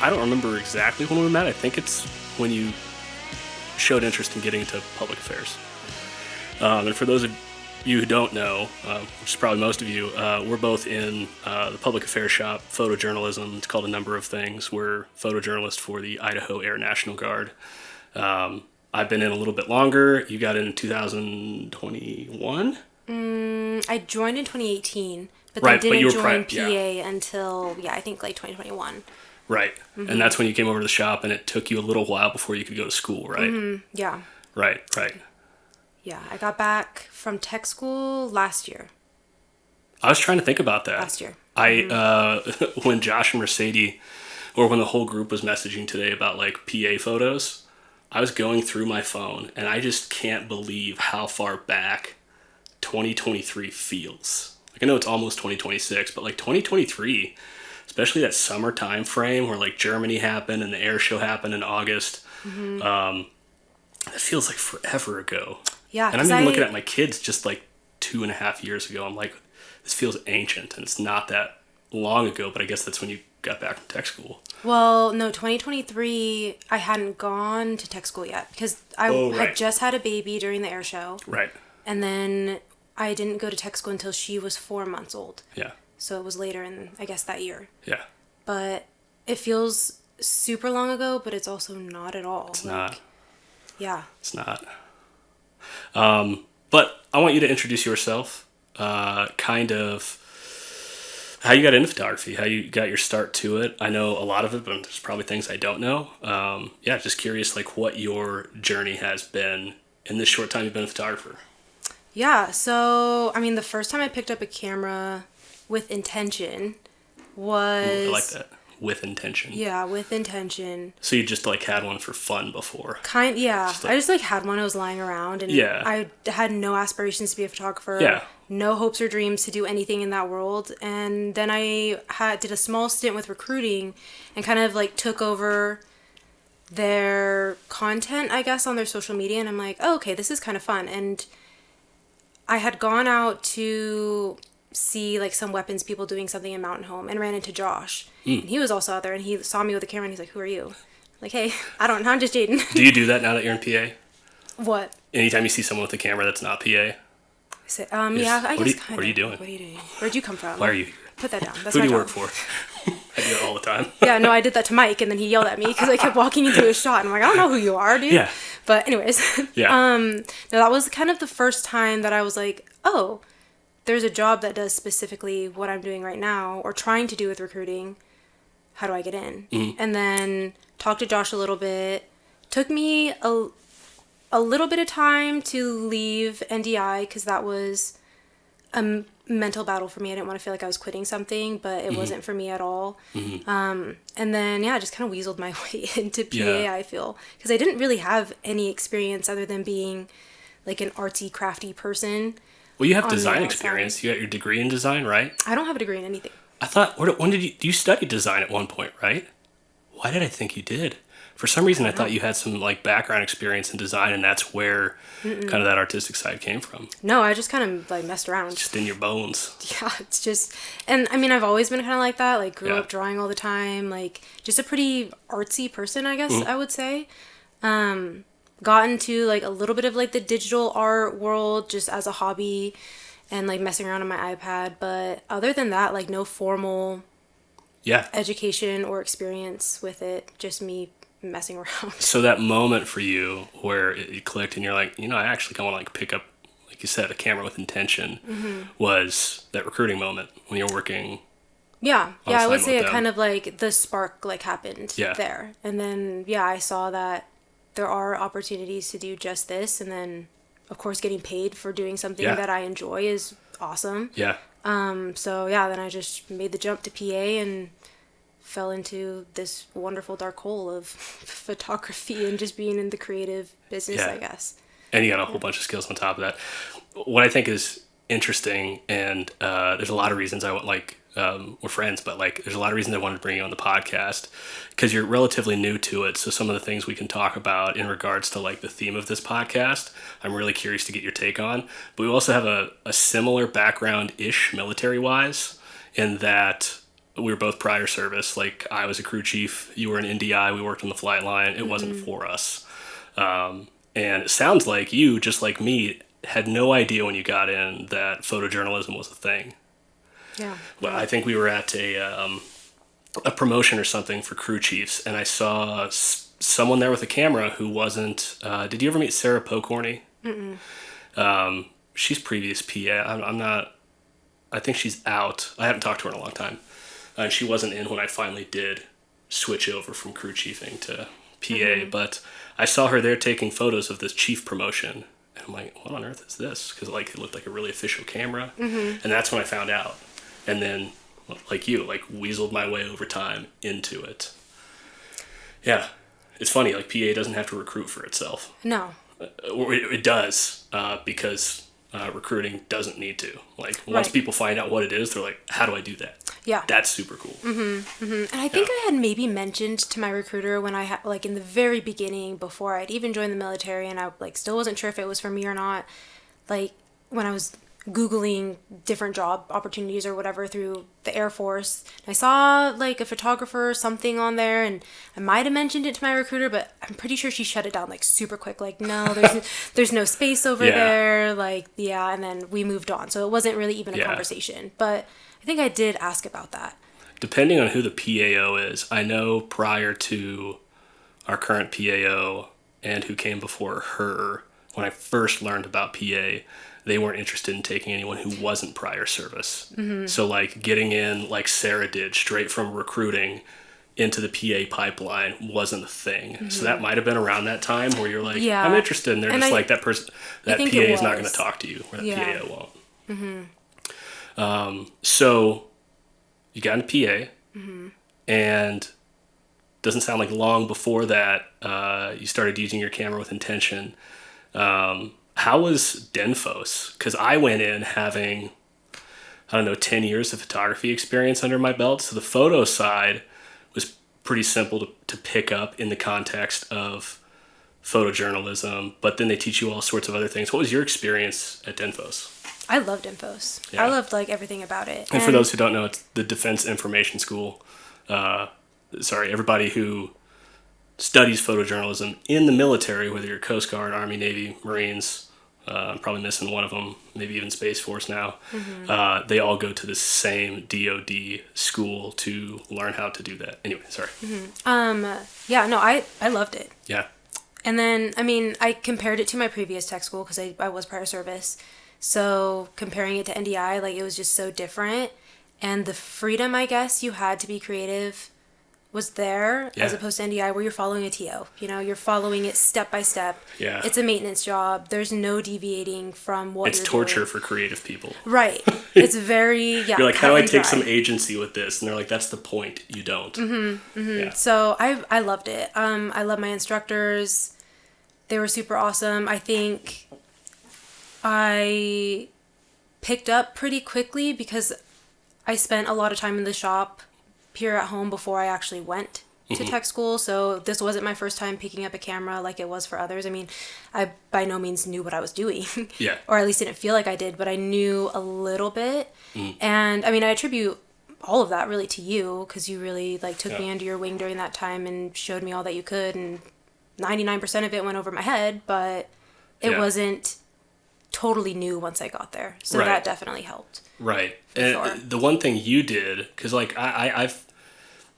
I don't remember exactly when we met. I think it's when you showed interest in getting into public affairs. And for those of you who don't know, which is probably most of you, we're both in the public affairs shop, photojournalism. It's called a number of things. We're photojournalists for the Idaho Air National Guard. I've been in a little bit longer. You got in 2021? I joined in 2018, but right, then didn't join PA yeah. until, I think like 2021. Right. Mm-hmm. And that's when you came over to the shop, and it took you a little while before you could go to school, right? Mm-hmm. Yeah. Right. Yeah, I got back from tech school last year. I was trying to think about that. Last year. When Josh and Mercedes, or when the whole group was messaging today about like PA photos, I was going through my phone, and I just can't believe how far back 2023 feels. Like, I know it's almost 2026, but like 2023, especially that summer time frame where like Germany happened and the air show happened in August, it feels like forever ago. Yeah, and I'm even looking at my kids just like 2.5 years ago. I'm like, this feels ancient, and it's not that long ago, but I guess that's when you got back from tech school. Well, no, 2023, I hadn't gone to tech school yet because I had just had a baby during the air show. Right. And then I didn't go to tech school until she was 4 months old. Yeah. So it was later in, I guess, that year. Yeah. But it feels super long ago, but it's also not at all. It's not. Yeah. It's not. But I want you to introduce yourself, kind of how you got into photography, how you got your start to it. I know a lot of it, but there's probably things I don't know. Just curious, like, what your journey has been in this short time you've been a photographer. Yeah, so, I mean, the first time I picked up a camera with intention was... Ooh, I like that. With intention. Yeah, with intention. So you just, like, had one for fun before? Yeah. I just, like, had one. I was lying around, and I had no aspirations to be a photographer. Yeah. No hopes or dreams to do anything in that world. And then I did a small stint with recruiting and kind of, like, took over their content, I guess, on their social media. And I'm like, oh, okay, this is kind of fun. And I had gone out to see like some weapons people doing something in Mountain Home and ran into Josh. And he was also out there, and he saw me with the camera, and he's like, who are you? I'm like, hey, I'm just Jadyn. Do you do that now that you're in PA? What? Anytime you see someone with a camera that's not PA? I say, I guess kind of. What are you doing? What are you doing? Where'd you come from? Why are you? Put that down. That's Who my do you job. work for? I do it all the time. Yeah, no, I did that to Mike, and then he yelled at me because I kept walking into his shot, and I'm like, I don't know who you are, dude. Yeah. But anyways, yeah. No, that was kind of the first time that I was like, oh, there's a job that does specifically what I'm doing right now, or trying to do with recruiting. How do I get in? Mm-hmm. And then talked to Josh a little bit. Took me a little bit of time to leave NDI because that was a mental battle for me. I didn't want to feel like I was quitting something, but it wasn't for me at all. Mm-hmm. And then, I just kind of weaseled my way into PA, I feel. Because I didn't really have any experience other than being like an artsy, crafty person. Well, you have design experience. You got your degree in design, right? I don't have a degree in anything. I thought, when did you study design at one point, right? Why did I think you did? For some reason, I thought you had some like background experience in design, and that's where kind of that artistic side came from. No, I just kind of like messed around. Just in your bones. Yeah, it's just, and I mean, I've always been kind of like that. Like, grew up drawing all the time. Like, just a pretty artsy person, I guess I would say. Got into like a little bit of like the digital art world just as a hobby, and like messing around on my iPad. But other than that, like no formal education or experience with it. Just me messing around. So that moment for you where it clicked and you're like, I actually kind of want to like pick up, like you said, a camera with intention, was that recruiting moment when you're working. Yeah, I would say it kind of like the spark like happened there. And then, I saw that there are opportunities to do just this. And then, of course, getting paid for doing something that I enjoy is awesome. Yeah. Then I just made the jump to PA and fell into this wonderful dark hole of photography and just being in the creative business, I guess. And you got a whole bunch of skills on top of that. What I think is interesting, and there's a lot of reasons I want, like, we're friends, but like there's a lot of reasons I wanted to bring you on the podcast because you're relatively new to it. So some of the things we can talk about in regards to like the theme of this podcast, I'm really curious to get your take on. But we also have a similar background-ish military-wise in that we were both prior service. Like, I was a crew chief, you were an NDI, we worked on the flight line. It wasn't for us. And it sounds like you, just like me, had no idea when you got in that photojournalism was a thing. Yeah. Well, I think we were at a promotion or something for crew chiefs, and I saw someone there with a camera who wasn't... did you ever meet Sarah Pokorny? She's previous PA. I'm not... I think she's out. I haven't talked to her in a long time. And she wasn't in when I finally did switch over from crew chiefing to PA, but I saw her there taking photos of this chief promotion. And I'm like, what on earth is this? Because like, it looked like a really official camera. And that's when I found out. And then, like you, like weaseled my way over time into it. Yeah. It's funny, like PA doesn't have to recruit for itself. No. Or it does, because recruiting doesn't need to. Like, once people find out what it is, they're like, how do I do that? Yeah. That's super cool. And I think I had maybe mentioned to my recruiter when I had, like, in the very beginning, before I'd even joined the military, and I, like, still wasn't sure if it was for me or not, like, when I was Googling different job opportunities or whatever through the Air Force, and I saw, like, a photographer or something on there, and I might have mentioned it to my recruiter, but I'm pretty sure she shut it down, like, super quick. Like, no, there's no space over there. Like, yeah, and then we moved on. So it wasn't really even a conversation. But I think I did ask about that. Depending on who the PAO is, I know prior to our current PAO and who came before her, when I first learned about PA, they weren't interested in taking anyone who wasn't prior service. So, like, getting in, like Sarah did, straight from recruiting into the PA pipeline wasn't a thing. So that might have been around that time where you're like, I'm interested, and they're just like, that person, that PA is not going to talk to you, or that PAO won't. So you got into PA, and doesn't sound like long before that you started using your camera with intention. How was Denfos? Because I went in having, 10 years of photography experience under my belt. So the photo side was pretty simple to pick up in the context of photojournalism. But then they teach you all sorts of other things. What was your experience at Denfos? I loved Infos. Yeah. I loved, like, everything about it. And for those who don't know, it's the Defense Information School. Everybody who studies photojournalism in the military, whether you're Coast Guard, Army, Navy, Marines, I'm probably missing one of them, maybe even Space Force now. They all go to the same DoD school to learn how to do that. Anyway, sorry. I loved it. Yeah. And then, I mean, I compared it to my previous tech school because I was prior service. So comparing it to NDI, like, it was just so different. And the freedom, I guess, you had to be creative was there, as opposed to NDI where you're following a TO. You know, you're following it step by step. Yeah. It's a maintenance job. There's no deviating from what you're doing. It's torture for creative people. Right. It's very, You're like, how do I take some agency with this? And they're like, that's the point. You don't. Yeah. So I loved it. I love my instructors. They were super awesome. I think I picked up pretty quickly because I spent a lot of time in the shop here at home before I actually went to tech school. So this wasn't my first time picking up a camera like it was for others. I mean, I by no means knew what I was doing. Or at least didn't feel like I did, but I knew a little bit. And I mean, I attribute all of that really to you because you really like took me under your wing during that time and showed me all that you could. And 99% of it went over my head, but it wasn't totally new once I got there. So that definitely helped. Right. And the one thing you did, because like I've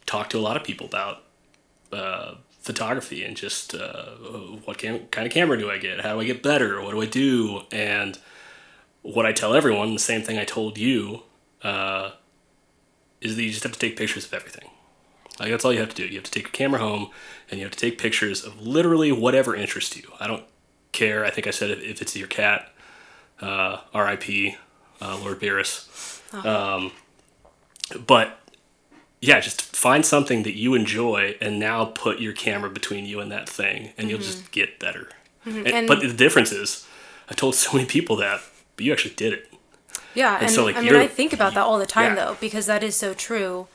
talked to a lot of people about photography and just what kind of camera do I get? How do I get better? What do I do? And what I tell everyone, the same thing I told you, is that you just have to take pictures of everything. Like, that's all you have to do. You have to take your camera home and you have to take pictures of literally whatever interests you. I don't care. I think I said if it's your cat, R.I.P., Lord Beerus. But yeah, just find something that you enjoy and now put your camera between you and that thing and you'll just get better. But the difference is, I told so many people that, but you actually did it. Yeah, and so, like, I mean, I think about that all the time though, because that is so true.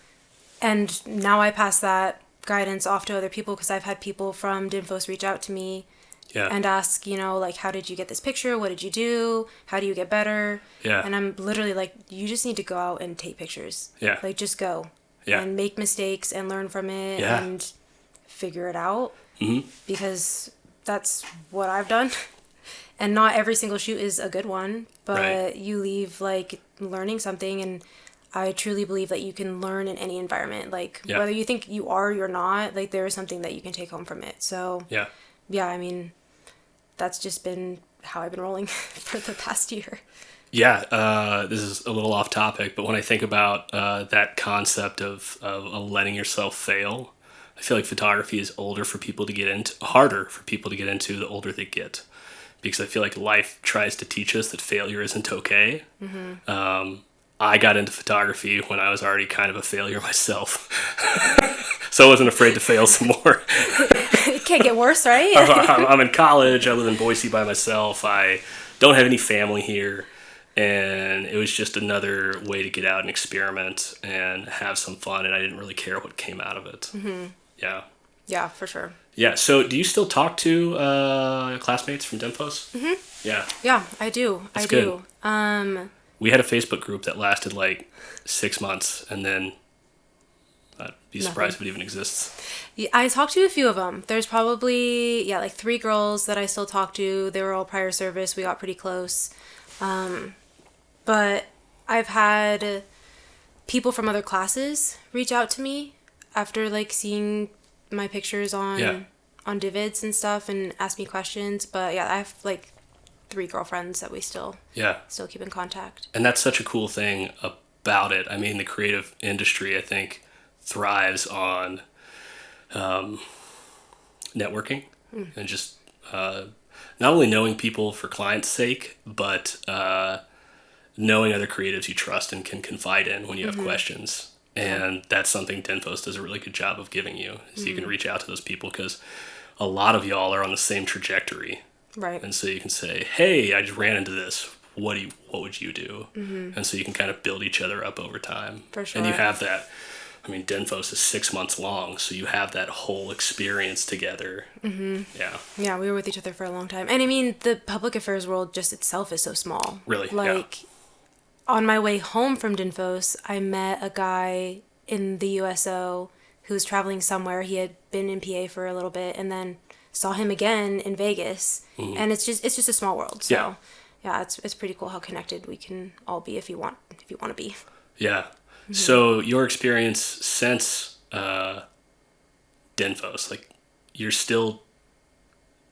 And now I pass that guidance off to other people because I've had people from Dinfos reach out to me and ask, you know, like, how did you get this picture? What did you do? How do you get better? And I'm literally like, you just need to go out and take pictures. Like, just go. and make mistakes and learn from it and figure it out. Because that's what I've done. And not every single shoot is a good one, but you leave like learning something. And I truly believe that you can learn in any environment. Like whether you think you are or you're not, like there is something that you can take home from it. So yeah, I mean, that's just been how I've been rolling for the past year. Yeah, this is a little off topic, but when I think about that concept of letting yourself fail, I feel like photography is harder for people to get into the older they get. Because I feel like life tries to teach us that failure isn't okay. I got into photography when I was already kind of a failure myself. So I wasn't afraid to fail some more. It can't get worse, right? I'm in college. I live in Boise by myself. I don't have any family here. And it was just another way to get out and experiment and have some fun. And I didn't really care what came out of it. Yeah. Yeah, for sure. Yeah. So do you still talk to classmates from Denfos? Yeah. Yeah, I do. That's good. We had a Facebook group that lasted like 6 months, and then I'd be surprised if it even exists. Yeah, I talked to a few of them. There's probably, like 3 girls that I still talk to. They were all prior service. We got pretty close. But I've had people from other classes reach out to me after like seeing my pictures on Divids and stuff and ask me questions. But yeah, I have like 3 girlfriends that we still keep in contact. And that's such a cool thing about it. I mean, the creative industry, I think, thrives on networking and just not only knowing people for clients' sake, but knowing other creatives you trust and can confide in when you have questions. And that's something Denfos does a really good job of giving you. So you can reach out to those people because a lot of y'all are on the same trajectory. Right. And so you can say, hey, I just ran into this. What would you do? And so you can kind of build each other up over time. For sure. And you have that. I mean, Denfos is 6 months long, so you have that whole experience together. Yeah. Yeah, we were with each other for a long time. And I mean, the public affairs world just itself is so small. Really? Like, on my way home from Denfos, I met a guy in the USO who was traveling somewhere. He had been in PA for a little bit, and then saw him again in Vegas. And it's just a small world. So yeah, it's pretty cool how connected we can all be if you want to be. Yeah. So your experience since Denfos, like you're still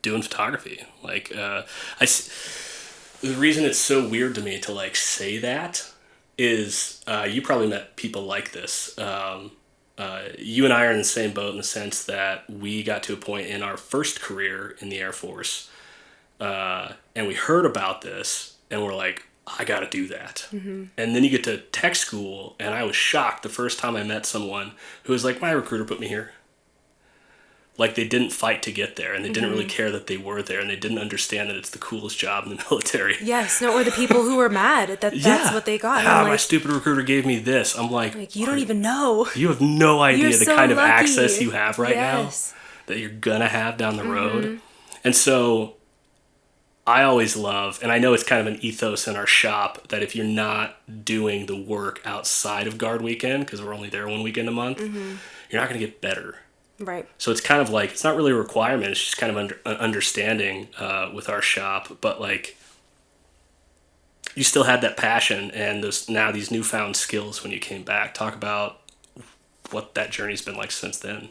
doing photography. Like the reason it's so weird to me to like say that is you probably met people like this. You and I are in the same boat in the sense that we got to a point in our first career in the Air Force, and we heard about this, and we're like, I got to do that. And then you get to tech school, and I was shocked the first time I met someone who was like, my recruiter put me here. Like, they didn't fight to get there, and they didn't really care that they were there, and they didn't understand that it's the coolest job in the military. Yes, no, or the people who were mad that that's what they got. Like, my stupid recruiter gave me this. I'm like you don't even know. You have no idea You're the so kind of lucky. access you have right now that you're going to have down the road. And so I always love, and I know it's kind of an ethos in our shop, that if you're not doing the work outside of guard weekend, because we're only there 1 weekend a month, you're not going to get better. Right. So it's kind of like, it's not really a requirement, it's just kind of an understanding with our shop, but like, you still had that passion and these newfound skills when you came back. Talk about what that journey's been like since then.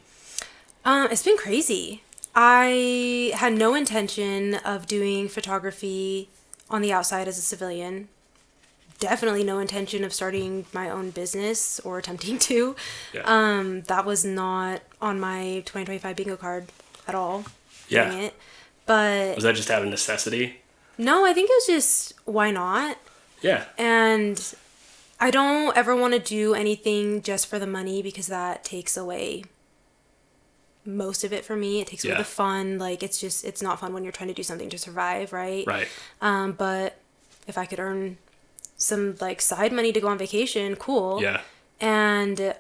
It's been crazy. I had no intention of doing photography on the outside as a civilian. Definitely no intention of starting my own business or attempting to. Yeah. That was not on my 2025 bingo card at all. Yeah. It. But was that just out of necessity? No, I think it was just, why not? Yeah. And I don't ever want to do anything just for the money, because that takes away most of it for me. It takes away the fun. Like, it's not fun when you're trying to do something to survive, right? Right. But if I could earn some like side money to go on vacation, cool. Yeah. And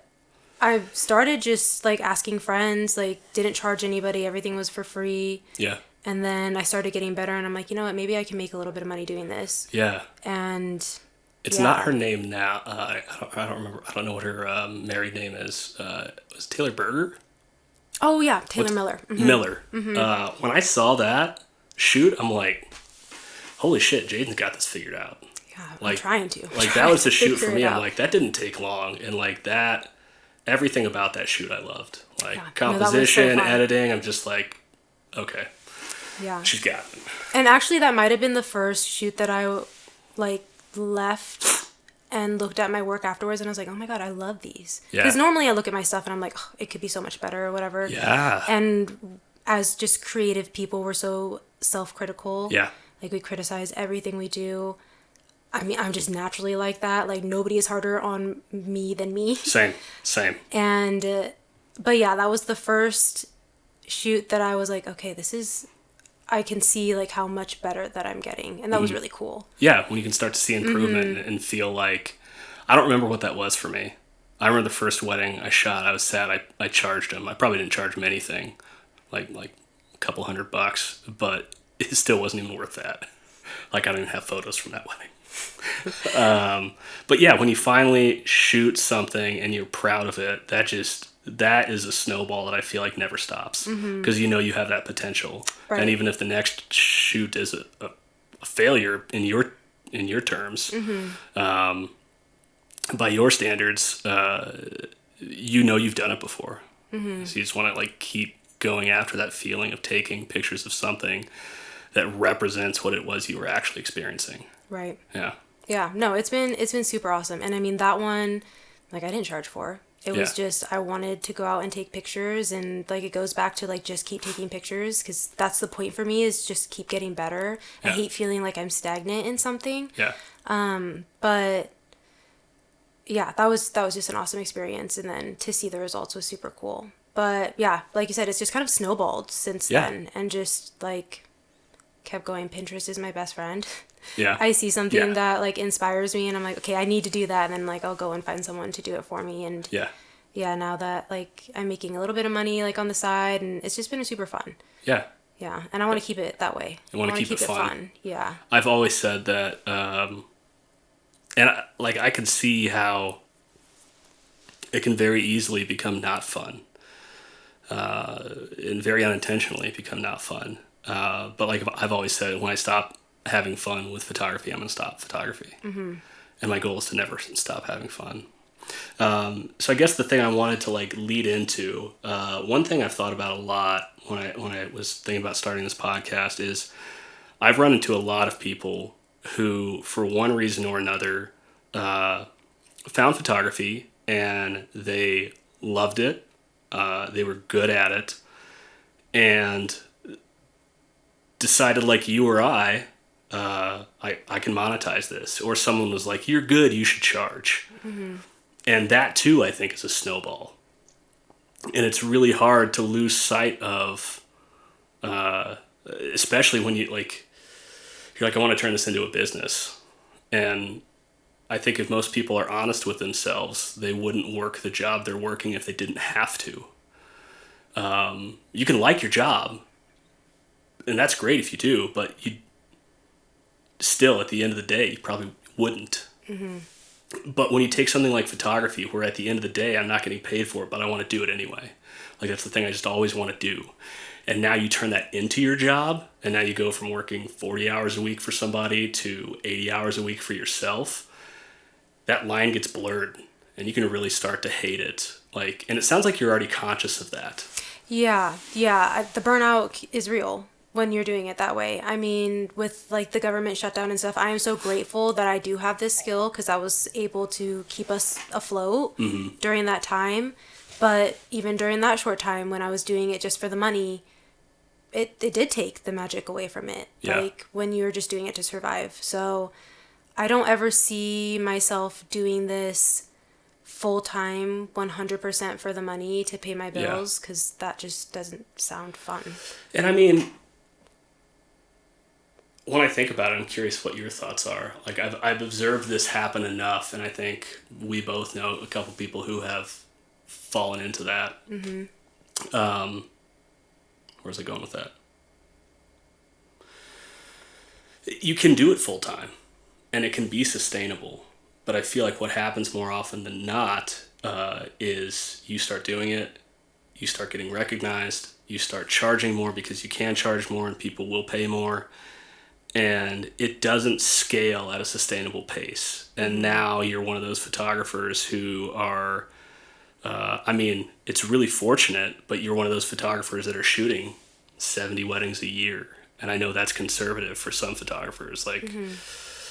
I started just like asking friends, like didn't charge anybody, everything was for free. Yeah. And then I started getting better, and I'm like, you know what, maybe I can make a little bit of money doing this. Yeah. And It's not her name now. I don't remember. I don't know what her married name is. Was it Taylor Berger? Oh yeah, Taylor Miller. Mm-hmm. Miller. When I saw that shoot, I'm like, holy shit, Jadyn's got this figured out. Yeah, I'm trying to. Like, that was the shoot for me. I'm like, that didn't take long. And, like, everything about that shoot I loved. Like, composition, editing, I'm just like, okay. Yeah. She's got it. And actually, that might have been the first shoot that I, like, left and looked at my work afterwards, and I was like, oh my God, I love these. Because normally I look at my stuff and I'm like, oh, it could be so much better or whatever. Yeah. And as just creative people, we're so self-critical. Yeah. Like, we criticize everything we do. I mean, I'm just naturally like that. Like, nobody is harder on me than me. Same. And, but yeah, that was the first shoot that I was like, okay, I can see, like, how much better that I'm getting. And that was really cool. Yeah, when you can start to see improvement and feel like, I don't remember what that was for me. I remember the first wedding I shot, I was sad. I charged him. I probably didn't charge him anything, like a couple $100, but it still wasn't even worth that. Like, I don't even have photos from that wedding. But yeah, when you finally shoot something and you're proud of it, that is a snowball that I feel like never stops, because you know you have that potential. Right. And even if the next shoot is a failure in your terms, by your standards, you know you've done it before. So you just want to, like, keep going after that feeling of taking pictures of something that represents what it was you were actually experiencing. Right. Yeah. Yeah. No, it's been super awesome. And I mean, that one, like, I didn't charge for. It was just, I wanted to go out and take pictures, and, like, it goes back to, like, just keep taking pictures, because that's the point for me, is just keep getting better. I hate feeling like I'm stagnant in something. Yeah. But yeah, that was just an awesome experience, and then to see the results was super cool. But yeah, like you said, it's just kind of snowballed since then, and just, like, kept going. Pinterest is my best friend. Yeah. I see something that, like, inspires me, and I'm like, okay, I need to do that, and then, like, I'll go and find someone to do it for me. And yeah, now that, like, I'm making a little bit of money, like, on the side, and it's just been super fun. Yeah. Yeah, and I want to keep it that way. I want to keep it fun. Yeah. I've always said that, and I can see how it can very easily become not fun, and very unintentionally become not fun. But, like, I've always said, when I stop having fun with photography, I'm going to stop photography. And my goal is to never stop having fun. So I guess the thing I wanted to, like, lead into, one thing I've thought about a lot when I was thinking about starting this podcast is I've run into a lot of people who, for one reason or another, found photography and they loved it. They were good at it, and decided, like you or I can monetize this. Or someone was like, you're good, you should charge. And that too, I think, is a snowball. And it's really hard to lose sight of, especially when you're like, I want to turn this into a business. And I think if most people are honest with themselves, they wouldn't work the job they're working if they didn't have to. You can like your job, and that's great if you do, but you still, at the end of the day, you probably wouldn't. But when you take something like photography, where at the end of the day, I'm not getting paid for it, but I want to do it anyway. Like, that's the thing I just always want to do. And now you turn that into your job, and now you go from working 40 hours a week for somebody to 80 hours a week for yourself. That line gets blurred, and you can really start to hate it. Like, and it sounds like you're already conscious of that. Yeah. The burnout is real when you're doing it that way. I mean, with, like, the government shutdown and stuff, I am so grateful that I do have this skill, because I was able to keep us afloat during that time. But even during that short time, when I was doing it just for the money, it did take the magic away from it. Yeah. Like, when you're just doing it to survive. So I don't ever see myself doing this full-time 100% for the money to pay my bills, because that just doesn't sound fun. And I mean, when I think about it, I'm curious what your thoughts are. Like, I've observed this happen enough, and I think we both know a couple people who have fallen into that. Where's I going with that? You can do it full time, and it can be sustainable. But I feel like what happens more often than not is you start doing it, you start getting recognized, you start charging more because you can charge more and people will pay more. And it doesn't scale at a sustainable pace. And now you're one of those photographers who are, it's really fortunate, but you're one of those photographers that are shooting 70 weddings a year. And I know that's conservative for some photographers. Like,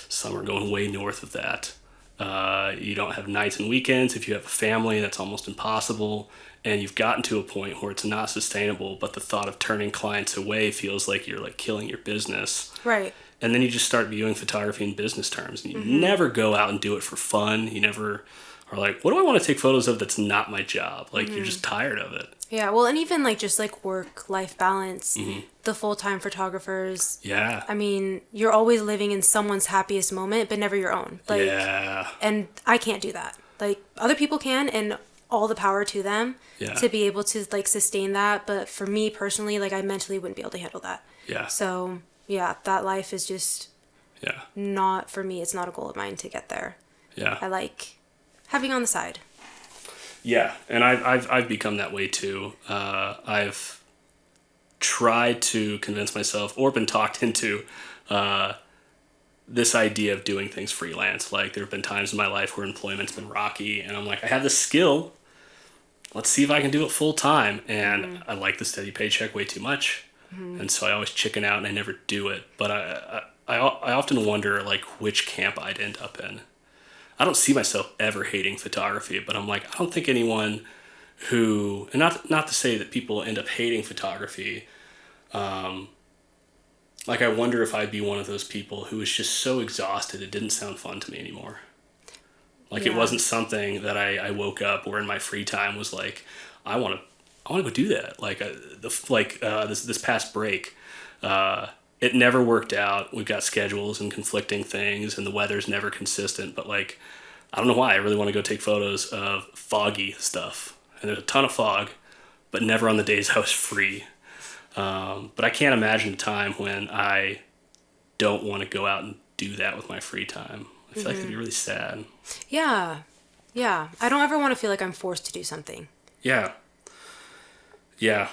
some are going way north of that. You don't have nights and weekends. If you have a family, that's almost impossible. And you've gotten to a point where it's not sustainable, but the thought of turning clients away feels like you're like killing your business. Right. And then you just start viewing photography in business terms. And you never go out and do it for fun. You never are like, what do I want to take photos of that's not my job? Like, you're just tired of it. Yeah, well, and even like just like work-life balance, the full-time photographers. Yeah. I mean, you're always living in someone's happiest moment, but never your own. Like, yeah. And I can't do that. Like, other people can, and all the power to them to be able to like sustain that. But for me personally, like, I mentally wouldn't be able to handle that. Yeah. So yeah, that life is just not for me. It's not a goal of mine to get there. Yeah. I like having on the side. Yeah, and I've become that way too. I've tried to convince myself, or been talked into, this idea of doing things freelance. Like, there have been times in my life where employment's been rocky, and I'm like, I have this skill. Let's see if I can do it full time. And I like the steady paycheck way too much, and so I always chicken out and I never do it. But I often wonder like which camp I'd end up in. I don't see myself ever hating photography, but I'm like, I don't think anyone who, and not to say that people end up hating photography, like, I wonder if I'd be one of those people who was just so exhausted it didn't sound fun to me anymore. Like, it wasn't something that I woke up or in my free time was like, I want to go do that. Like, this past break, it never worked out. We've got schedules and conflicting things, and the weather's never consistent. But, like, I don't know why. I really want to go take photos of foggy stuff. And there's a ton of fog, but never on the days I was free. But I can't imagine a time when I don't want to go out and do that with my free time. I feel like it'd be really sad. Yeah. Yeah. I don't ever want to feel like I'm forced to do something. Yeah. Yeah.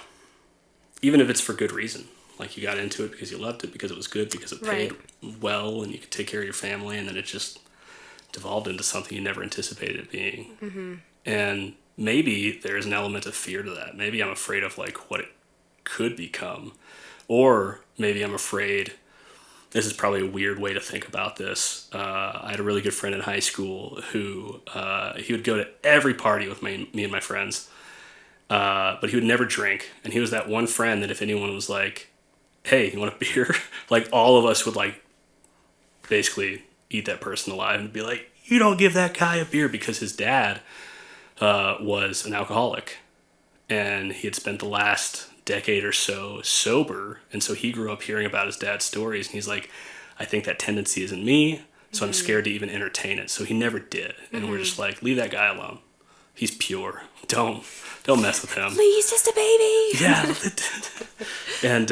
Even if it's for good reason. Like, you got into it because you loved it, because it was good, because it paid well, and you could take care of your family, and then it just devolved into something you never anticipated it being. And maybe there's an element of fear to that. Maybe I'm afraid of, like, what it could become. Or maybe I'm afraid, this is probably a weird way to think about this. I had a really good friend in high school who, he would go to every party with me and my friends, but he would never drink. And he was that one friend that if anyone was like, hey, you want a beer? Like, all of us would, like, basically eat that person alive and be like, you don't give that guy a beer, because his dad was an alcoholic. And he had spent the last decade or so sober, and so he grew up hearing about his dad's stories, and he's like, I think that tendency is in me, so I'm scared to even entertain it. So he never did, and we're just like, leave that guy alone. He's pure. Don't mess with him. He's just a baby. Yeah. And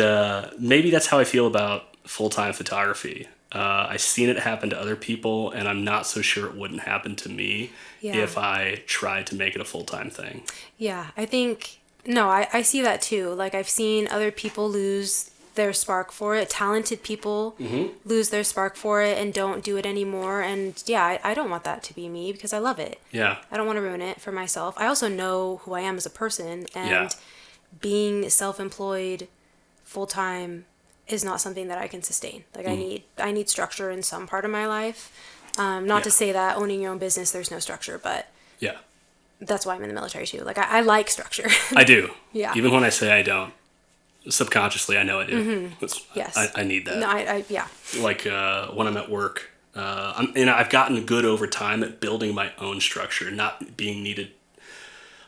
maybe that's how I feel about full-time photography. I've seen it happen to other people, and I'm not so sure it wouldn't happen to me if I tried to make it a full-time thing. Yeah, I think, no, I see that too. Like, I've seen other people lose their spark for it. Talented people lose their spark for it and don't do it anymore. And yeah, I don't want that to be me, because I love it. Yeah. I don't want to ruin it for myself. I also know who I am as a person, and being self-employed full-time is not something that I can sustain. Like, I need structure in some part of my life. Not to say that owning your own business, there's no structure, but that's why I'm in the military too. Like, I like structure. I do. Yeah. Even when I say I don't, subconsciously I know I do. Yes. I need that. No, yeah. Like, when I'm at work, I've gotten good over time at building my own structure, not being needed.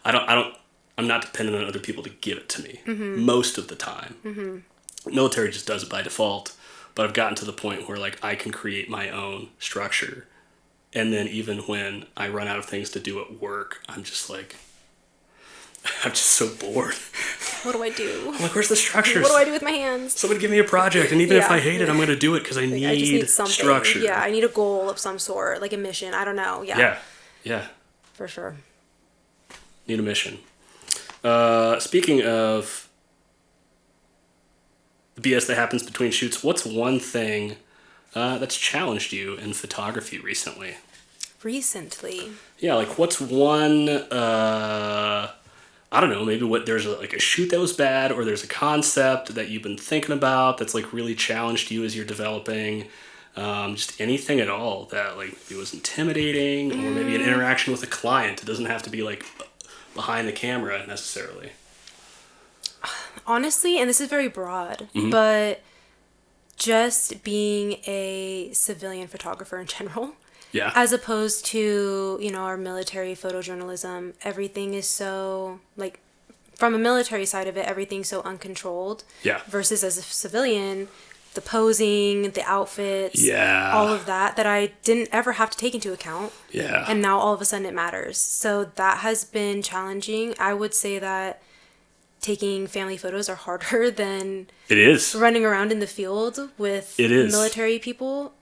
I'm not dependent on other people to give it to me most of the time. Military just does it by default, but I've gotten to the point where, like, I can create my own structure, and then even when I run out of things to do at work, I'm just so bored. What do I do? I'm like, where's the structures? What do I do with my hands? Somebody give me a project, and even if I hate it, I'm going to do it because I just need something. structure. Yeah, I need a goal of some sort, like a mission. I don't know. Yeah. For sure. Need a mission. Speaking of the BS that happens between shoots, what's one thing that's challenged you in photography recently? Yeah, like what's one, I don't know, maybe there's a shoot that was bad, or there's a concept that you've been thinking about that's like really challenged you as you're developing. Just anything at all that like maybe was intimidating, or maybe an interaction with a client. It doesn't have to be like behind the camera necessarily. Honestly, and this is very broad, but just being a civilian photographer in general. Yeah. As opposed to, our military photojournalism, everything is so, like, from a military side of it, everything's so uncontrolled. Yeah. Versus as a civilian, the posing, the outfits, all of that I didn't ever have to take into account. Yeah. And now all of a sudden it matters. So that has been challenging. I would say that taking family photos are harder than it is running around in the field with military people.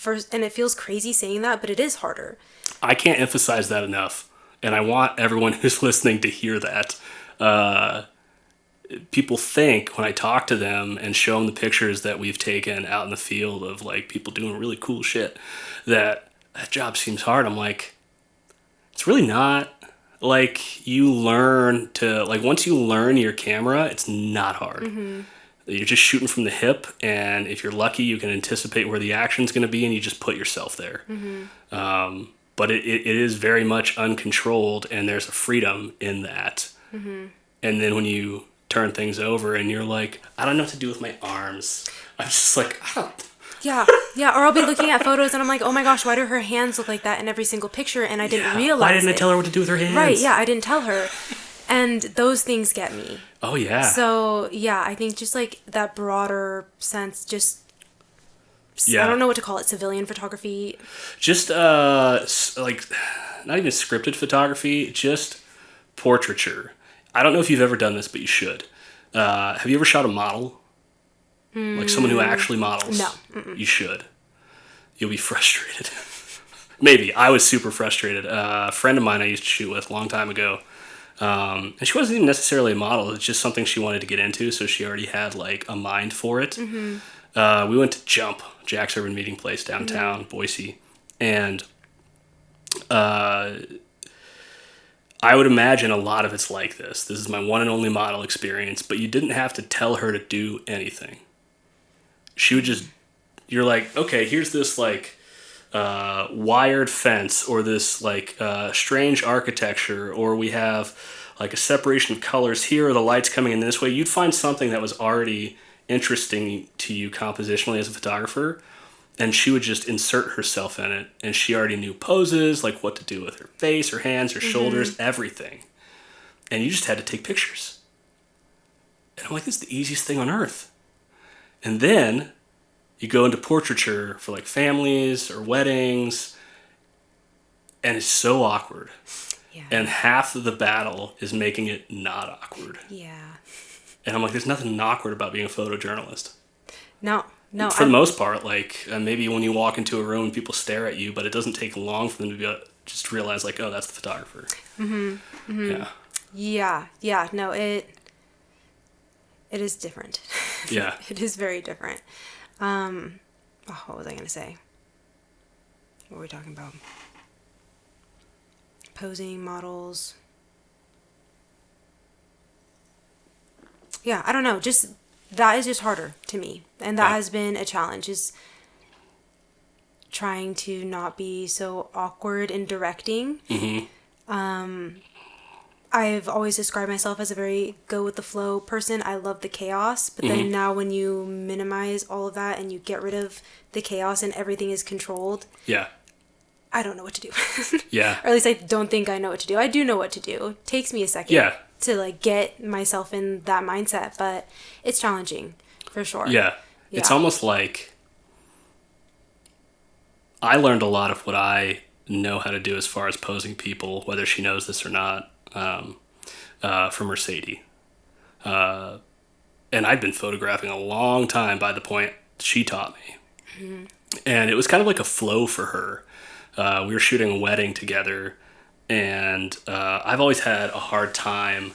And it feels crazy saying that, but it is harder. I can't emphasize that enough. And I want everyone who's listening to hear that. People think when I talk to them and show them the pictures that we've taken out in the field of like people doing really cool shit, that job seems hard. I'm like, it's really not. Like, you learn to, like, once you learn your camera, it's not hard. You're just shooting from the hip, and if you're lucky, you can anticipate where the action's going to be, and you just put yourself there. But it is very much uncontrolled, and there's a freedom in that. And then when you turn things over, and you're like, I don't know what to do with my arms. I'm just like, I don't. Yeah, or I'll be looking at photos, and I'm like, oh my gosh, why do her hands look like that in every single picture? And I didn't realize Why didn't I tell her what to do with her hands? Right, yeah, I didn't tell her. And those things get me. Oh, yeah. So, yeah, I think just, like, that broader sense, just, I don't know what to call it, civilian photography. Just, like, not even scripted photography, just portraiture. I don't know if you've ever done this, but you should. Have you ever shot a model? Like someone who actually models? No. You should. You'll be frustrated. Maybe. I was super frustrated. A friend of mine I used to shoot with a long time ago, and she wasn't even necessarily a model. It's just something she wanted to get into, so she already had like a mind for it. We went to Jump, Jack's Urban Meeting Place downtown, Boise, and I would imagine a lot of it's like this. This is my one and only model experience, but you didn't have to tell her to do anything. She would just, you're like, okay, here's this like wired fence, or this like strange architecture, or we have like a separation of colors here, or the light's coming in this way. You'd find something that was already interesting to you compositionally as a photographer, and she would just insert herself in it, and she already knew poses, like what to do with her face, her hands, her shoulders, everything. And you just had to take pictures. And I'm like, this is the easiest thing on earth. And then you go into portraiture for like families or weddings, and it's so awkward. Yeah. And half of the battle is making it not awkward. Yeah. And I'm like, there's nothing awkward about being a photojournalist. No. For the most part, like maybe when you walk into a room, people stare at you, but it doesn't take long for them to be able to just realize, like, oh, that's the photographer. Yeah. No, it is different. Yeah. It is very different. What was I going to say? What were we talking about? Posing, models. Yeah, I don't know. Just, that is just harder to me. And that has been a challenge, is trying to not be so awkward in directing. I've always described myself as a very go with the flow person. I love the chaos, but then now when you minimize all of that and you get rid of the chaos and everything is controlled, I don't know what to do. Or at least I don't think I know what to do. I do know what to do. It takes me a second to like get myself in that mindset, but it's challenging for sure. It's almost like I learned a lot of what I know how to do as far as posing people, whether she knows this or not, from Mercedes. And I'd been photographing a long time by the point she taught me. And it was kind of like a flow for her. We were shooting a wedding together, and I've always had a hard time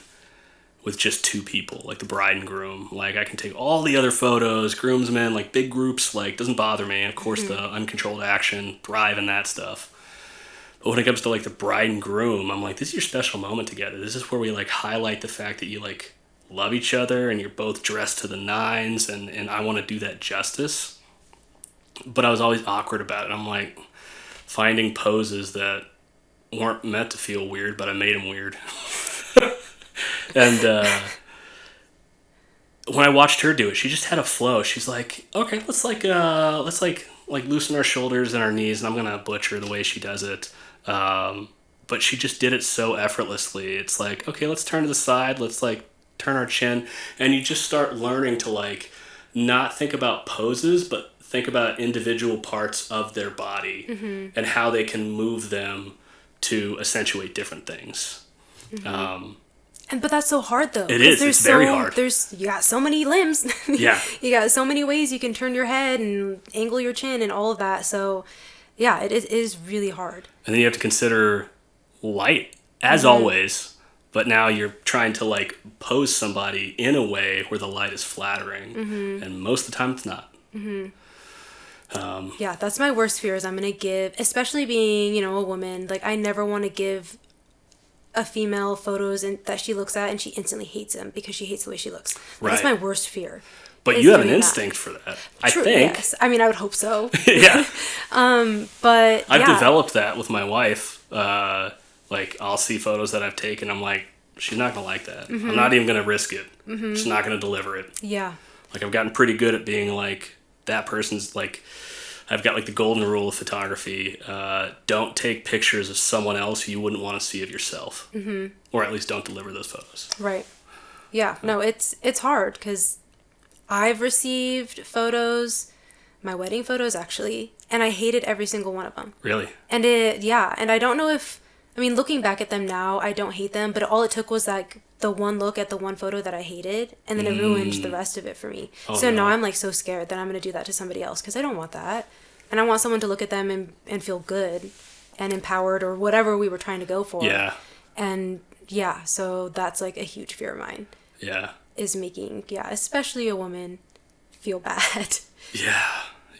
with just two people, like the bride and groom. Like, I can take all the other photos, groomsmen, like big groups, like, doesn't bother me. Of course, the uncontrolled action, thrive in that stuff. But when it comes to, like, the bride and groom, I'm like, this is your special moment together. This is where we, like, highlight the fact that you, like, love each other and you're both dressed to the nines, and I want to do that justice. But I was always awkward about it. I'm like, finding poses that weren't meant to feel weird, but I made them weird. And when I watched her do it, she just had a flow. She's like, okay, let's loosen our shoulders and our knees, and I'm gonna butcher the way she does it. But she just did it so effortlessly. It's like, okay, let's turn to the side. Let's like turn our chin, and you just start learning to like not think about poses, but think about individual parts of their body and how they can move them to accentuate different things. But that's so hard though. It is. It's very hard. You got so many limbs. Yeah. You got so many ways you can turn your head and angle your chin and all of that. So, yeah, it is really hard. And then you have to consider light, as always. But now you're trying to like pose somebody in a way where the light is flattering, and most of the time it's not. Yeah, that's my worst fear. Is I'm gonna give, especially being a woman. Like, I never want to give a female photos that she looks at and she instantly hates them because she hates the way she looks. Like, that's my worst fear. But you have an instinct for that. True, I think. Yes. I mean, I would hope so. Yeah. But I've developed that with my wife. Like, I'll see photos that I've taken. I'm like, she's not gonna like that. I'm not even gonna risk it. She's not gonna deliver it. Yeah. Like, I've gotten pretty good at being like, that person's like, I've got like the golden rule of photography. Don't take pictures of someone else you wouldn't want to see of yourself. Or at least don't deliver those photos. Right. Yeah. No, it's hard because I've received photos, my wedding photos actually, and I hated every single one of them. Really? And and I don't know if, I mean, looking back at them now, I don't hate them, but all it took was like the one look at the one photo that I hated, and then it ruined the rest of it for me. Now I'm like so scared that I'm going to do that to somebody else because I don't want that. And I want someone to look at them and feel good and empowered or whatever we were trying to go for. Yeah. And yeah, so that's like a huge fear of mine. Yeah. Is making, especially a woman, feel bad. Yeah.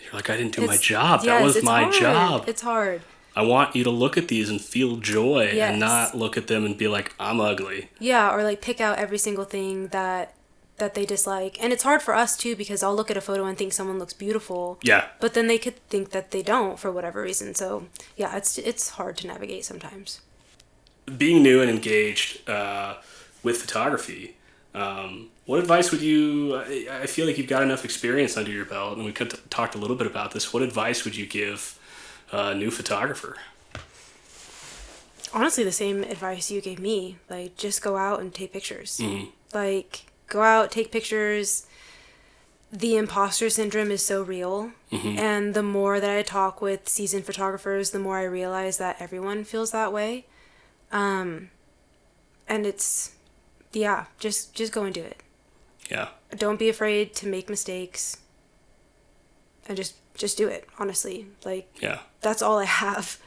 You're like, I didn't do my job. That was my job. It's hard. I want you to look at these and feel joy and not look at them and be like, I'm ugly. Yeah, or like pick out every single thing that they dislike. And it's hard for us too because I'll look at a photo and think someone looks beautiful. Yeah. But then they could think that they don't for whatever reason. So yeah, it's hard to navigate sometimes. Being new and engaged with photography, what advice would you, I feel like you've got enough experience under your belt, and we could talked a little bit about this. What advice would you give a new photographer? Honestly, the same advice you gave me. Like, just go out and take pictures. Like, go out, take pictures. The imposter syndrome is so real. And the more that I talk with seasoned photographers, the more I realize that everyone feels that way. And it's, just go and do it. Yeah. Don't be afraid to make mistakes. And just do it, honestly. Like, that's all I have.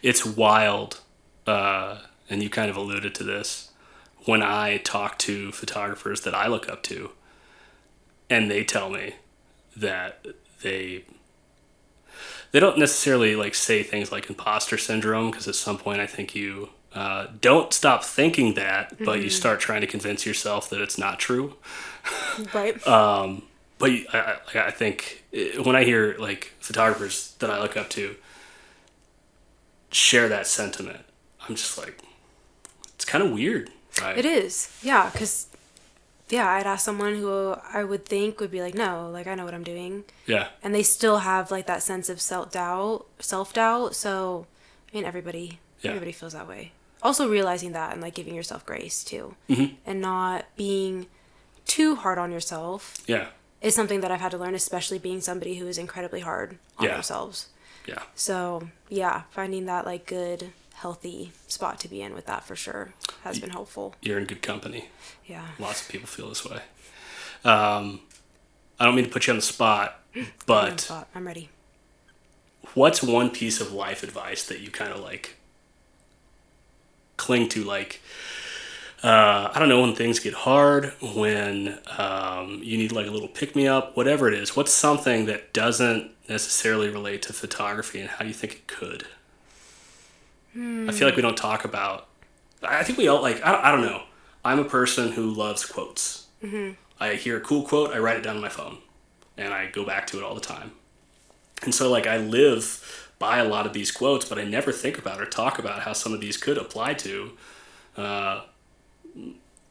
It's wild, and you kind of alluded to this, when I talk to photographers that I look up to, and they tell me that they don't necessarily like say things like imposter syndrome, because at some point I think you don't stop thinking that, but you start trying to convince yourself that it's not true. Right. But I think when I hear like photographers that I look up to share that sentiment, I'm just like, it's kind of weird. Right? It is. Yeah. Because, I'd ask someone who I would think would be like, no, like I know what I'm doing. Yeah. And they still have like that sense of self-doubt. So, I mean, everybody feels that way. Also realizing that and like giving yourself grace too. And not being too hard on yourself. Yeah. Is something that I've had to learn, especially being somebody who is incredibly hard on themselves. Yeah. So, finding that like good, healthy spot to be in with that for sure has been helpful. You're in good company. Yeah. Lots of people feel this way. I don't mean to put you on the spot, but I'm ready. What's one piece of life advice that you kind of like cling to? Like, I don't know, when things get hard, when you need like a little pick-me-up, whatever it is. What's something that doesn't necessarily relate to photography, and how do you think it could? I feel like we don't talk about... I think we all, like, I don't know. I'm a person who loves quotes. Mm-hmm. I hear a cool quote, I write it down on my phone, and I go back to it all the time. And so, like, I live by a lot of these quotes, but I never think about or talk about how some of these could apply to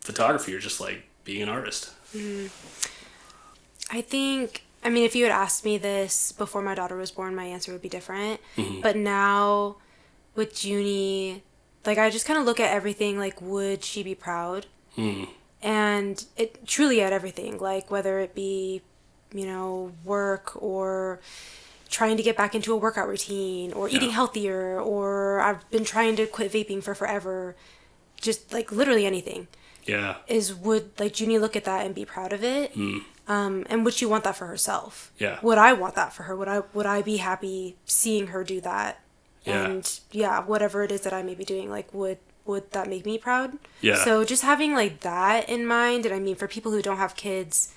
photography, or just, like, being an artist. Mm-hmm. I mean, if you had asked me this before my daughter was born, my answer would be different. Mm-hmm. But now, with Junie, like, I just kind of look at everything, like, would she be proud? Mm. And it truly at everything, like, whether it be, you know, work, or trying to get back into a workout routine, or eating healthier, or I've been trying to quit vaping for forever, just, like, literally anything. Yeah. Would, like, Junie look at that and be proud of it? Mm. And would she want that for herself? Yeah. Would I want that for her? Would I be happy seeing her do that? Yeah. And whatever it is that I may be doing, like, would that make me proud? Yeah. So just having, like, that in mind, and I mean, for people who don't have kids,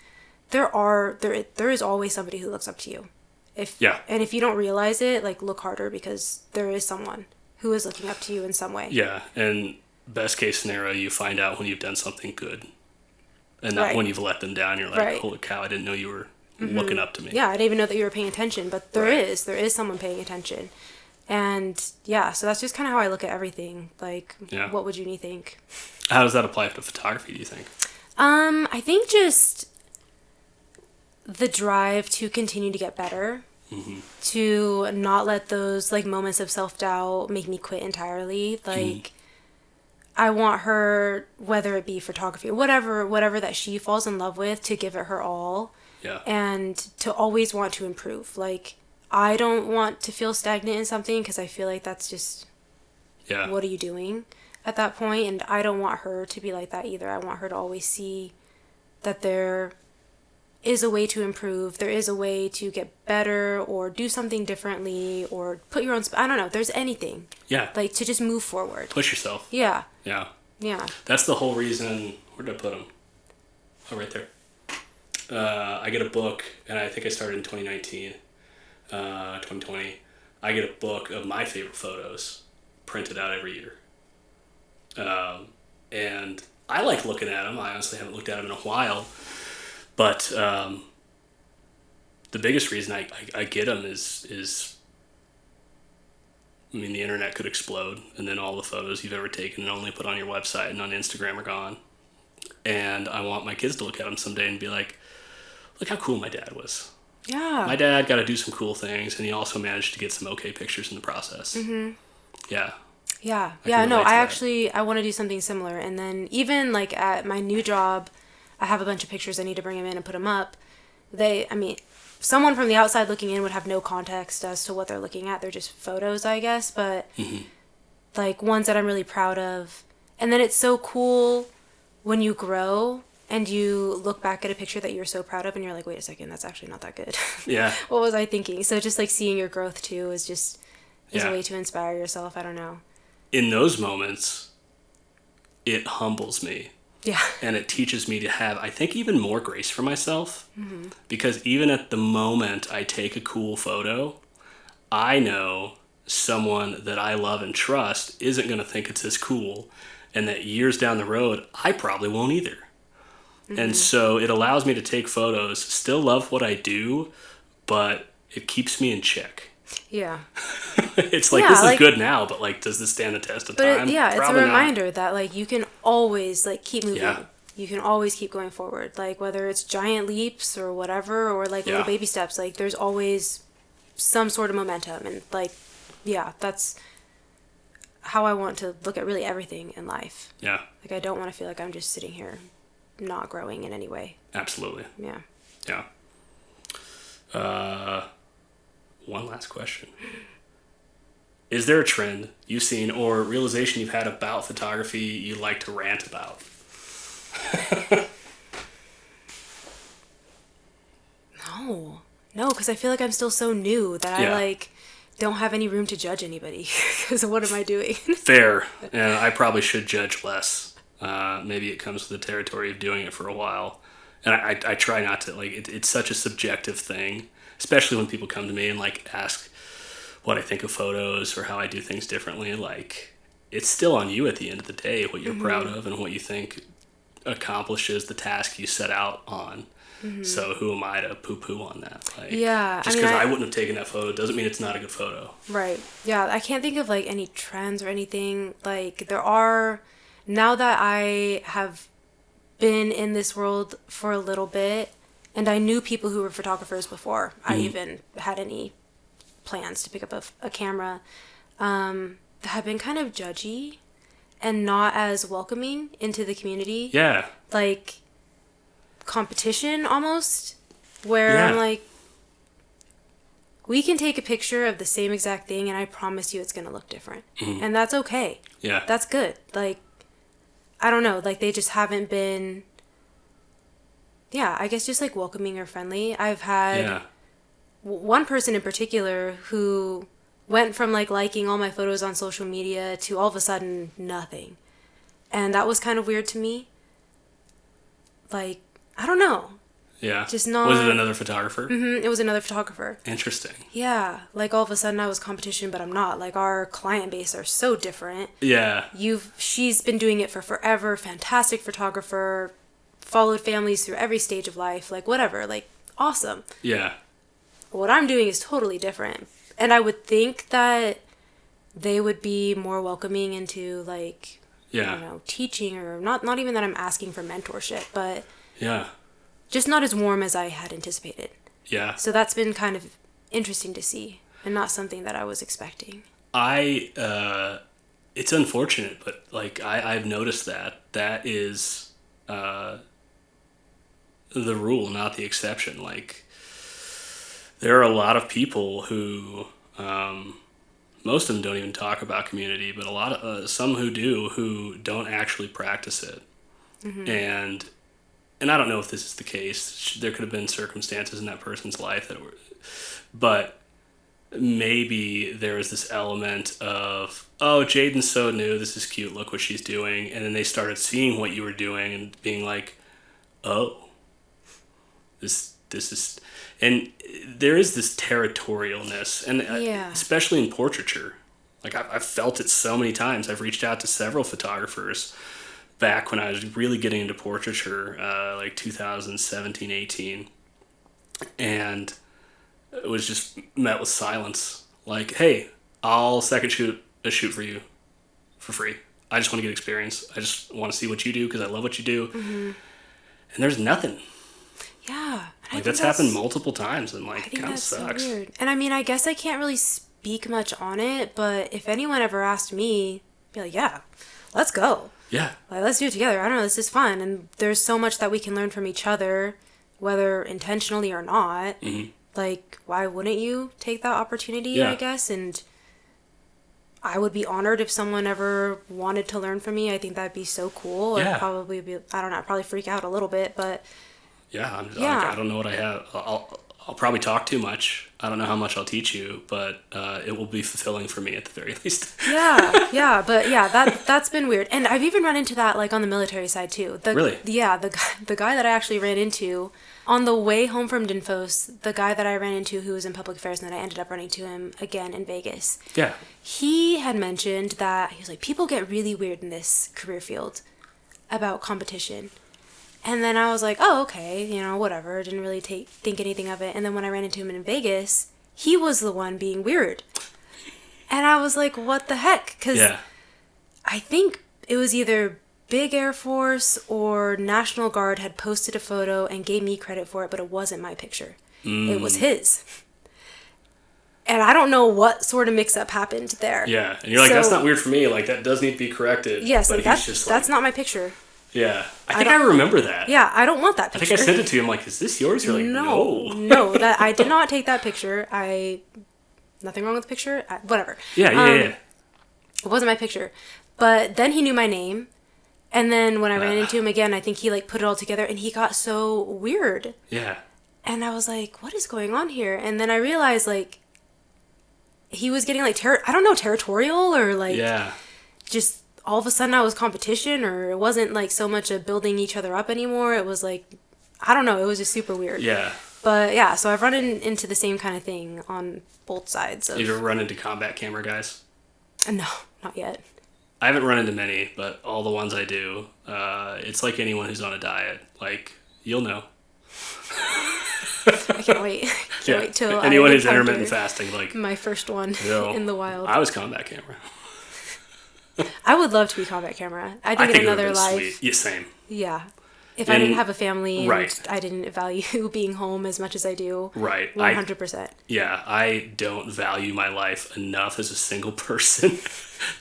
there is always somebody who looks up to you. And if you don't realize it, like, look harder, because there is someone who is looking up to you in some way. Yeah. And best case scenario, you find out when you've done something good, and not when you've let them down. You're like, holy cow, I didn't know you were looking up to me. Yeah, I didn't even know that you were paying attention, but there is someone paying attention. And so that's just kind of how I look at everything. Like, what would Junie think? How does that apply to photography, do you think? I think just the drive to continue to get better, to not let those, like, moments of self-doubt make me quit entirely. Like, I want her, whether it be photography or whatever that she falls in love with, to give it her all. Yeah. And to always want to improve. Like, I don't want to feel stagnant in something, because I feel like that's just, what are you doing at that point? And I don't want her to be like that either. I want her to always see that there is a way to improve. There is a way to get better, or do something differently, or put your own... I don't know. There's anything. Yeah. Like, to just move forward. Push yourself. Yeah. Yeah. Yeah. That's the whole reason... Where did I put them? Oh, right there. I get a book, and I think I started in 2019. 2020, I get a book of my favorite photos printed out every year. And I like looking at them. I honestly haven't looked at them in a while. But the biggest reason I get them is, I mean, the internet could explode, and then all the photos you've ever taken and only put on your website and on Instagram are gone. And I want my kids to look at them someday and be like, look how cool my dad was. Yeah. My dad got to do some cool things, and he also managed to get some okay pictures in the process. Mm-hmm. Yeah. Yeah. I want to do something similar. And then even, like, at my new job, I have a bunch of pictures. I need to bring them in and put them up. Someone from the outside looking in would have no context as to what they're looking at. They're just photos, I guess. But, like, ones that I'm really proud of. And then it's so cool when you grow and you look back at a picture that you're so proud of, and you're like, wait a second, that's actually not that good. Yeah. What was I thinking? So just, like, seeing your growth, too, is a way to inspire yourself. I don't know. In those moments, it humbles me. Yeah. And it teaches me to have, I think, even more grace for myself. Mm-hmm. Because even at the moment I take a cool photo, I know someone that I love and trust isn't going to think it's as cool, and that years down the road, I probably won't either. Mm-hmm. And so it allows me to take photos, still love what I do, but it keeps me in check. Yeah. It's like, this is good now, but, like, does this stand the test of time? It's a reminder that, like, you can always, like, keep moving. Yeah. You can always keep going forward. Like, whether it's giant leaps or whatever, or, like, little baby steps, like, there's always some sort of momentum. And, like, that's how I want to look at really everything in life. Yeah. Like, I don't want to feel like I'm just sitting here not growing in any way. Absolutely. Yeah. Yeah. One last question. is there a trend you've seen or realization you've had about photography you like to rant about? No, because I feel like I'm still so new that I like don't have any room to judge anybody. Because what am I doing? Fair. And I probably should judge less. Maybe it comes with the territory of doing it for a while. And I try not to, like, it's such a subjective thing, especially when people come to me and, like, ask what I think of photos or how I do things differently. Like, it's still on you at the end of the day, what you're proud of and what you think accomplishes the task you set out on. So who am I to poo-poo on that? Like, Yeah. just because I wouldn't have taken that photo doesn't mean it's not a good photo. Right. Yeah, I can't think of, like, any trends or anything. Like, there are, now that I have been in this world for a little bit, and I knew people who were photographers before I even had any plans to pick up a camera, that have been kind of judgy and not as welcoming into the community. Yeah. Like, competition almost, where I'm like, we can take a picture of the same exact thing and I promise you it's going to look different. And that's okay. Yeah. That's good. Like, I don't know, like, they just haven't been, I guess just, like, welcoming or friendly. I've had one person in particular who went from, like, liking all my photos on social media to all of a sudden nothing. And that was kind of weird to me. Like, I don't know. Yeah. Just not... Was it another photographer? It was another photographer. Interesting. Yeah. Like, all of a sudden I was competition, but I'm not. Like, our client base are so different. Yeah. She's been doing it for forever. Fantastic photographer. Followed families through every stage of life. Like, whatever. Like, awesome. Yeah. What I'm doing is totally different. And I would think that they would be more welcoming into, like, I don't know, teaching, or not even that I'm asking for mentorship, but... Yeah. Just not as warm as I had anticipated. Yeah. So that's been kind of interesting to see, and not something that I was expecting. It's unfortunate, but, like, I've noticed that is the rule, not the exception. Like, there are a lot of people who, most of them don't even talk about community, but a lot of, some who do, who don't actually practice it. And I don't know if this is the case. There could have been circumstances in that person's life that were, but maybe there was this element of, oh, Jadyn's so new, this is cute, look what she's doing. And then they started seeing what you were doing and being like, oh, this is, and there is this territorialness, and especially in portraiture. Like, I've felt it so many times. I've reached out to several photographers back when I was really getting into portraiture, like 2017, 18, and it was just met with silence. Like, hey, I'll second shoot a shoot for you for free. I just want to get experience. I just want to see what you do because I love what you do. And there's nothing. Yeah. Like, that's happened multiple times, and, like, it kind of sucks. So weird. And I mean, I guess I can't really speak much on it, but if anyone ever asked me, I'd be like, yeah, let's go. Yeah. Like, let's do it together. I don't know, this is fun. And there's so much that we can learn from each other, whether intentionally or not. Like, why wouldn't you take that opportunity, I guess? And I would be honored if someone ever wanted to learn from me. I think that'd be so cool. I'd probably be, I don't know, I'd probably freak out a little bit, but... Yeah, I don't know what I have. I'll probably talk too much. I don't know how much I'll teach you, but it will be fulfilling for me at the very least. That's been weird. And I've even run into that, like, on the military side too. Really? Yeah, the guy that I actually ran into on the way home from Dinfos, the guy that I ran into who was in public affairs, and then I ended up running to him again in Vegas. Yeah. He had mentioned that he was like, people get really weird in this career field about competition. And then I was like, oh, okay, you know, whatever. Didn't really think anything of it. And then when I ran into him in Vegas, he was the one being weird. And I was like, what the heck? Because I think it was either Big Air Force or National Guard had posted a photo and gave me credit for it, but it wasn't my picture. It was his. And I don't know what sort of mix-up happened there. Yeah, and you're like, that's not weird for me. Like, that does need to be corrected. Yes, but that's not my picture. Yeah, I think I remember that. Yeah, I don't want that picture. I think I sent it to you. I'm like, is this yours? You're like, no. No, that I did not take that picture. I nothing wrong with the picture. Whatever. Yeah. It wasn't my picture. But then he knew my name. And then when I ran into him again, I think he like put it all together and he got so weird. Yeah. And I was like, what is going on here? And then I realized like he was getting like, territorial or like just all of a sudden I was competition, or it wasn't like so much of building each other up anymore. It was like, I don't know. It was just super weird. Yeah. But yeah, so I've run into the same kind of thing on both sides. You ever run into combat camera guys? No, not yet. I haven't run into many, but all the ones I do, it's like anyone who's on a diet. Like, you'll know. I can't wait. Can't wait till anyone who's intermittent fasting, like my first one in the wild. I was combat camera. I would love to be combat camera. I think in another life. Sweet. Yeah, same. Yeah. If I didn't have a family and right. I didn't value being home as much as I do. Right. 100%. I don't value my life enough as a single person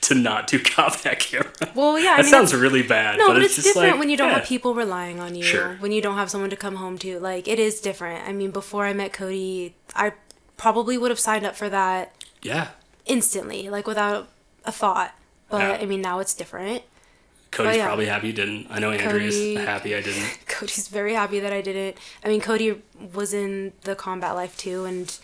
to not do combat camera. Well, yeah. That sounds really bad. No, but it's it's just different like, when you don't have people relying on you. Sure. When you don't have someone to come home to. Like, it is different. I mean, before I met Cody, I probably would have signed up for that. Yeah. Instantly, like without a thought. But, I mean, now it's different. Cody's probably happy you didn't. I know Andrew's happy I didn't. Cody's very happy that I didn't. I mean, Cody was in the combat life too, and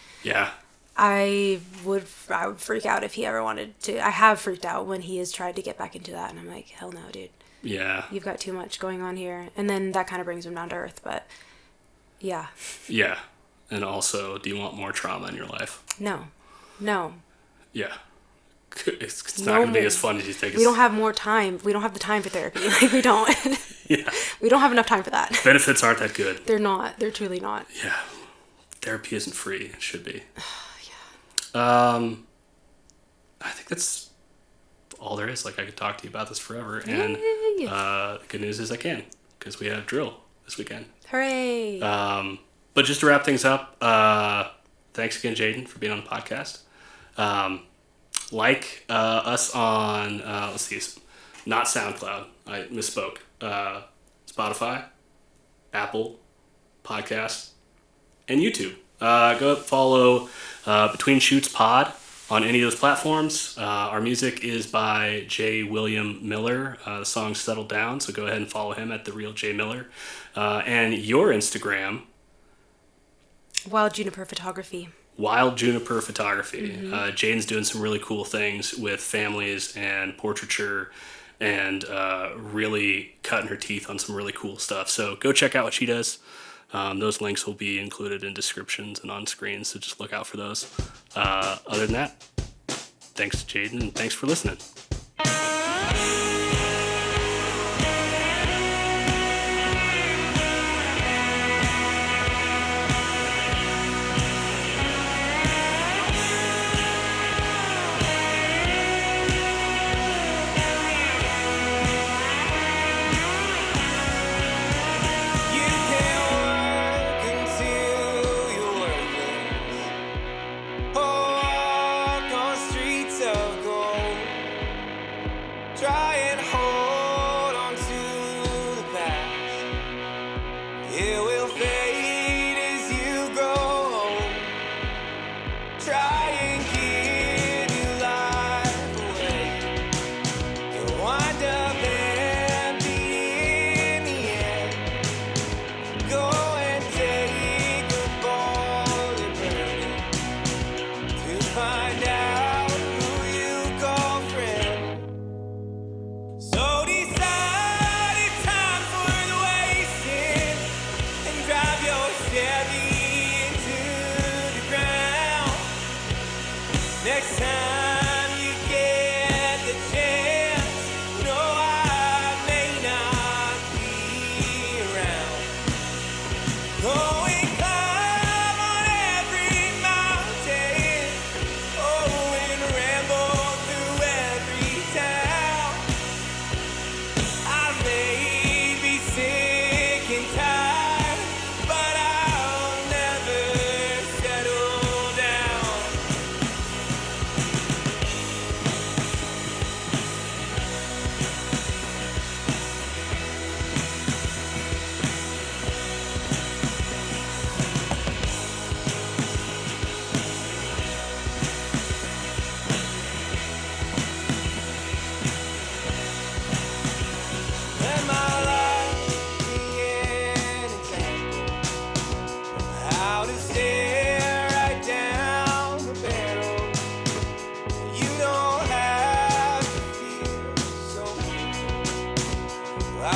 I would freak out if he ever wanted to. I have freaked out when he has tried to get back into that, and I'm like, hell no, dude. Yeah. You've got too much going on here. And then that kind of brings him down to earth, but yeah. Yeah. And also, do you want more trauma in your life? No. Yeah. It's not going to be as fun as you think. We don't have more time. We don't have the time for therapy. Like, we don't. Yeah. We don't have enough time for that. Benefits aren't that good. They're not. They're truly not. Yeah. Therapy isn't free. It should be. Yeah. I think that's all there is. Like, I could talk to you about this forever. And the good news is I can, because we have drill this weekend. Hooray. But just to wrap things up, thanks again, Jadyn, for being on the podcast. Like us on, let's see, not SoundCloud. I misspoke. Spotify, Apple Podcasts, and YouTube. Go follow Between Shoots Pod on any of those platforms. Our music is by J. William Miller. The song's Settle Down, so go ahead and follow him at The Real J. Miller. And your Instagram? Wild Juniper Photography. Wild Juniper Photography. Mm-hmm. Jane's doing some really cool things with families and portraiture and really cutting her teeth on some really cool stuff. So go check out what she does. Those links will be included in descriptions and on screen, so just look out for those. Other than that, thanks, Jadyn, and thanks for listening.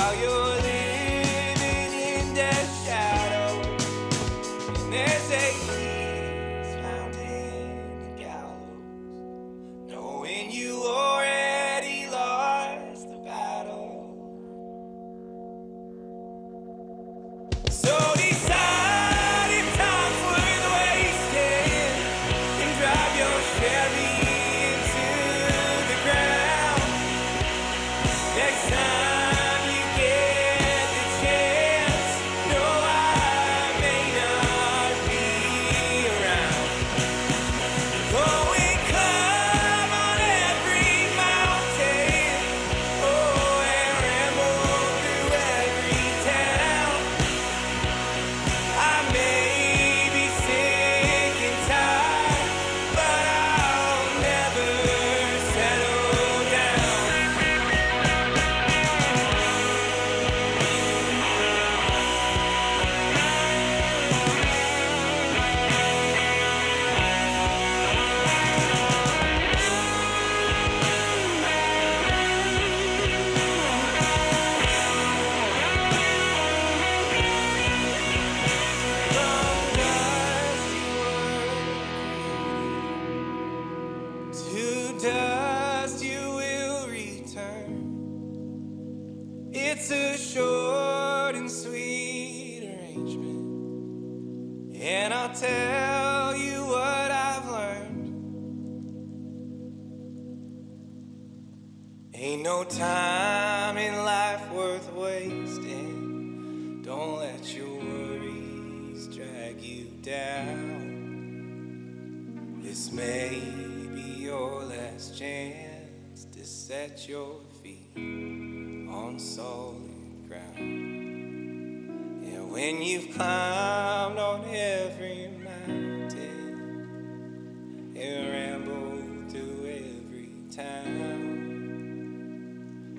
while you're living in death's shadow. And there's a peace found in the gallows, knowing you already lost the battle. So decide if time's worth wasting, and drive your Chevy into the ground. Next time you get the chance, no, I may not be around. Go and climb on every mountain, oh, and ramble through every town. I may be sick and tired, but I'll never settle down. To dust you will return. It's a short and sweet arrangement, and I'll tell you what I've learned. Ain't no time in life worth wasting. Don't let your worries drag you down. This may be your last chance to set your feet on solid ground. And when you've climbed on every mountain and rambled through every town,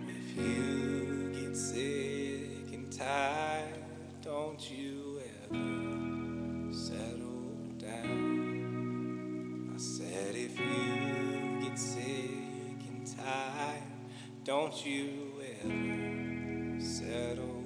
if you get sick and tired, don't you ever settle down. I said if you get sick and tired, don't you ever settle